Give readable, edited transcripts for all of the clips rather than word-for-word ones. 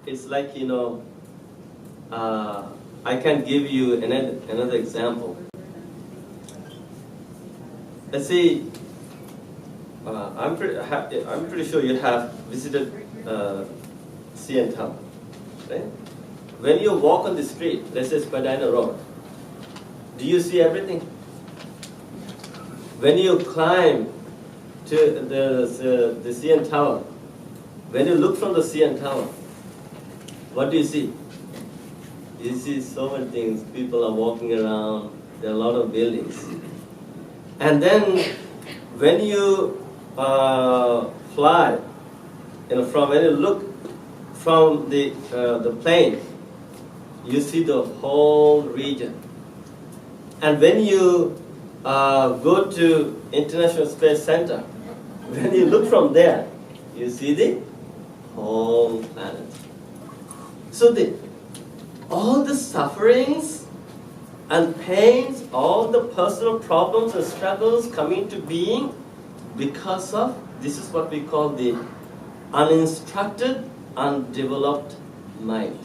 it's like, I can give you another example. Let's say, I'm pretty sure you have visited CN Town, right? When you walk on the street, let's say Spadina Road, do you see everything? When you climb to the CN Tower, when you look from the CN Tower, what do you see? You see so many things. People are walking around. There are a lot of buildings. And then when you fly, when you look from the plane, you see the whole region. And when you go to International Space Center, when you look from there, you see the whole planet. So all the sufferings and pains, all the personal problems and struggles come into being because of, this is what we call the uninstructed, undeveloped mind.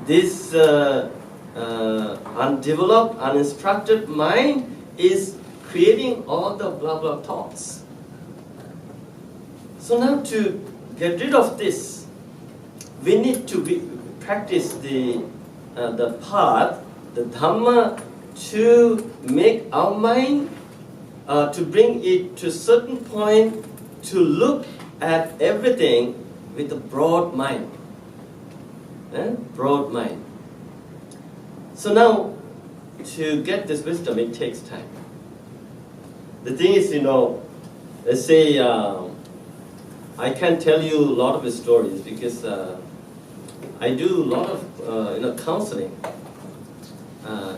This undeveloped, uninstructed mind is creating all the blah blah thoughts. So now to get rid of this, we need to practice the path, the Dhamma, to make our mind, to bring it to a certain point, to look at everything with a broad mind. Broad mind. So now, to get this wisdom, it takes time. The thing is, let's say, I can tell you a lot of stories because I do a lot of counseling,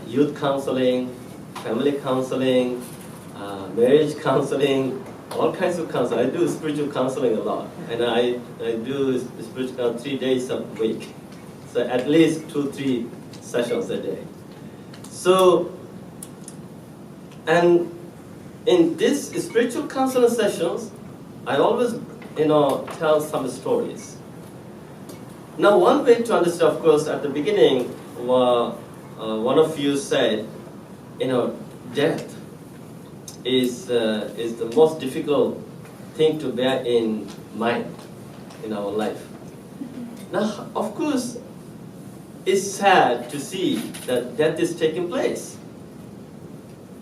youth counseling, family counseling, marriage counseling, all kinds of counseling. I do spiritual counseling a lot, and I do spiritual counseling 3 days a week, so at least 2-3 sessions a day. So, and in these spiritual counseling sessions, I always tell some stories. Now, one way to understand, of course, at the beginning, one of you said, death is the most difficult thing to bear in mind in our life. Now, of course, it's sad to see that death is taking place.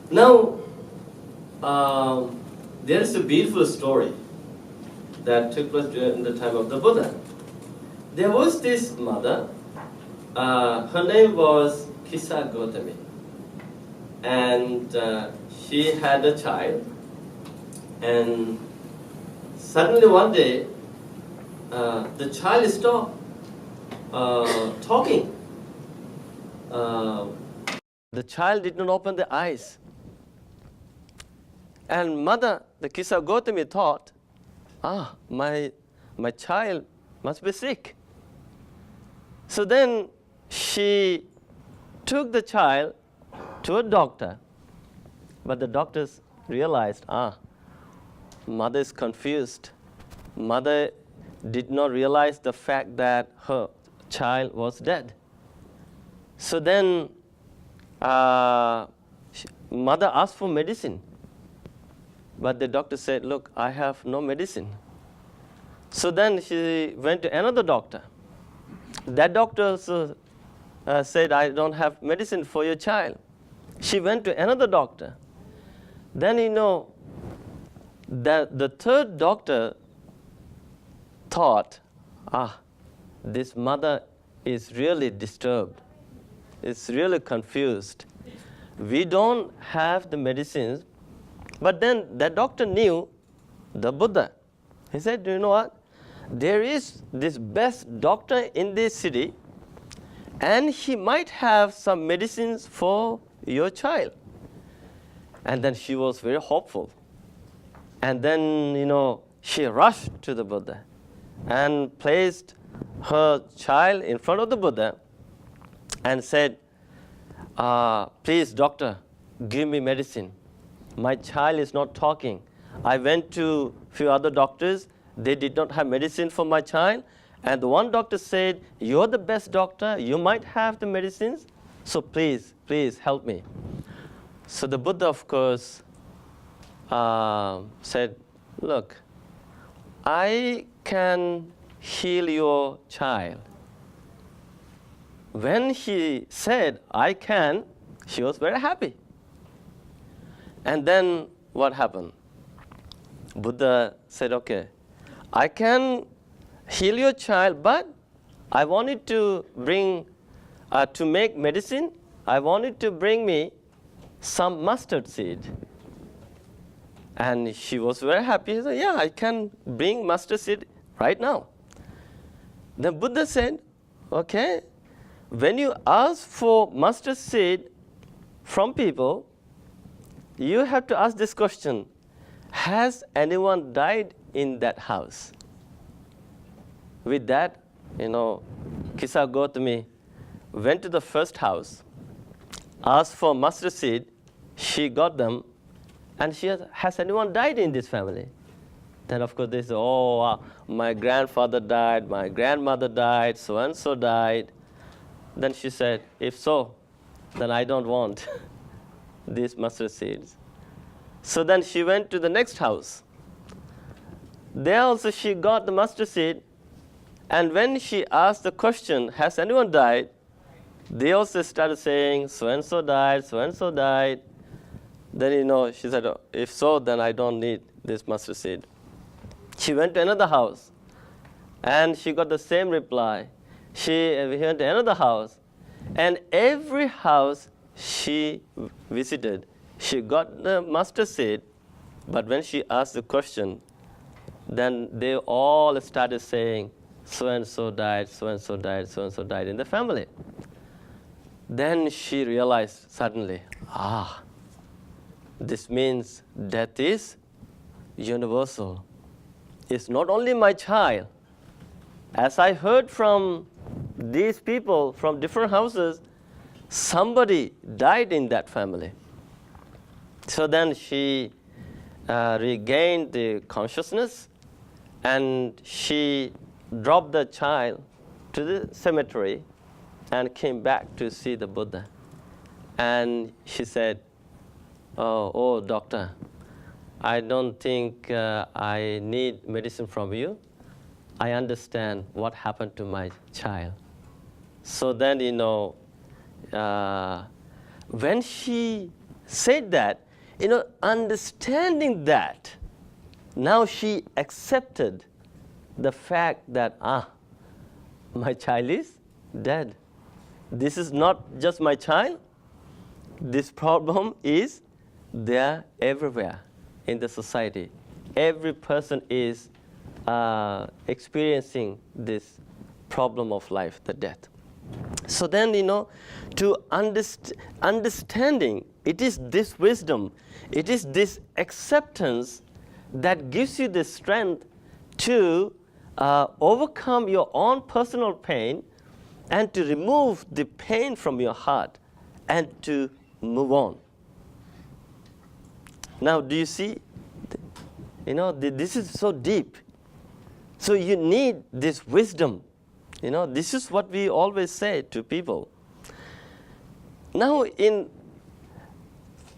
Now, there is a beautiful story that took place during the time of the Buddha. There was this mother, her name was Kisa Gotami, and she had a child, and suddenly one day, the child stopped talking. The child did not open the eyes. And mother, the Kisa Gotami, thought, my child must be sick. So then she took the child to a doctor, but the doctors realized, mother is confused. Mother did not realize the fact that her child was dead. So then mother asked for medicine, but the doctor said, look, I have no medicine. So then she went to another doctor. That doctor said, I don't have medicine for your child. She went to another doctor. Then that the third doctor thought, this mother is really disturbed. It's really confused. We don't have the medicines. But then that doctor knew the Buddha. He said, you know what? There is this best doctor in this city, and he might have some medicines for your child. And then she was very hopeful. And then, she rushed to the Buddha and placed her child in front of the Buddha and said, please, doctor, give me medicine. My child is not talking. I went to a few other doctors, They did not have medicine for my child. And the one doctor said, you're the best doctor. You might have the medicines. So please, please help me. So the Buddha, of course, said, look, I can heal your child. When he said, I can, she was very happy. And then what happened? Buddha said, okay, I can heal your child, but I wanted to bring, to make medicine, I wanted to bring me some mustard seed. And she was very happy. She said, yeah, I can bring mustard seed right now. The Buddha said, okay, when you ask for mustard seed from people, you have to ask this question, has anyone died in that house? With that, Kisa Gotami went to the first house, asked for mustard seed, she got them, and she has anyone died in this family? Then of course they say, my grandfather died, my grandmother died, so-and-so died. Then she said, if so, then I don't want these mustard seeds. So then she went to the next house. There also she got the mustard seed, and when she asked the question, has anyone died? They also started saying, so-and-so died, so-and-so died. Then, she said, if so, then I don't need this mustard seed. She went to another house, and she got the same reply. She went to another house, and every house she visited, she got the mustard seed, but when she asked the question, then they all started saying, so-and-so died, so-and-so died, so-and-so died in the family. Then she realized suddenly, this means death is universal. It's not only my child. As I heard from these people from different houses, somebody died in that family. So then she regained the consciousness, and she dropped the child to the cemetery and came back to see the Buddha. And she said, oh doctor, I don't think I need medicine from you. I understand what happened to my child. So then, when she said that, understanding that, now she accepted the fact that, my child is dead. This is not just my child. This problem is there everywhere in the society. Every person is experiencing this problem of life, the death. So then, to understanding, it is this wisdom, it is this acceptance that gives you the strength to overcome your own personal pain and to remove the pain from your heart and to move on. Now, do you see? This is so deep. So you need this wisdom. This is what we always say to people. Now, in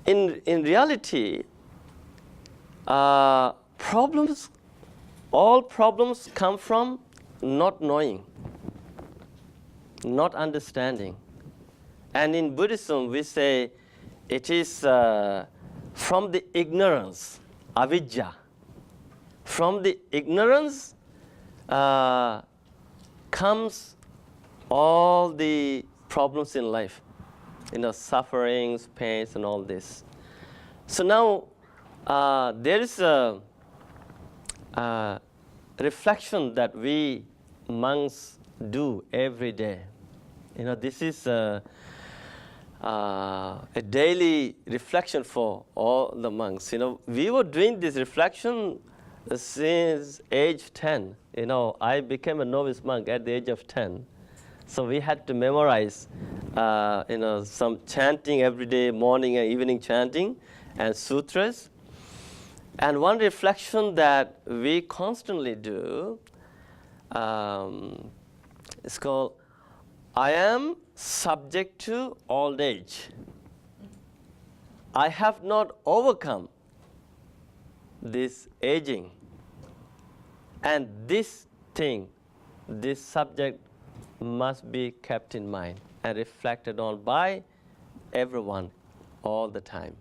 reality, all problems come from not knowing, not understanding. And in Buddhism, we say it is from the ignorance, avidya. From the ignorance comes all the problems in life, sufferings, pains, and all this. So now there is a reflection that we monks do every day. This is a daily reflection for all the monks. We were doing this reflection since age 10. I became a novice monk at the age of 10. So we had to memorize, some chanting every day, morning and evening chanting, and sutras. And one reflection that we constantly do is called, I am subject to old age. I have not overcome this aging. And this thing, this subject must be kept in mind and reflected on by everyone all the time.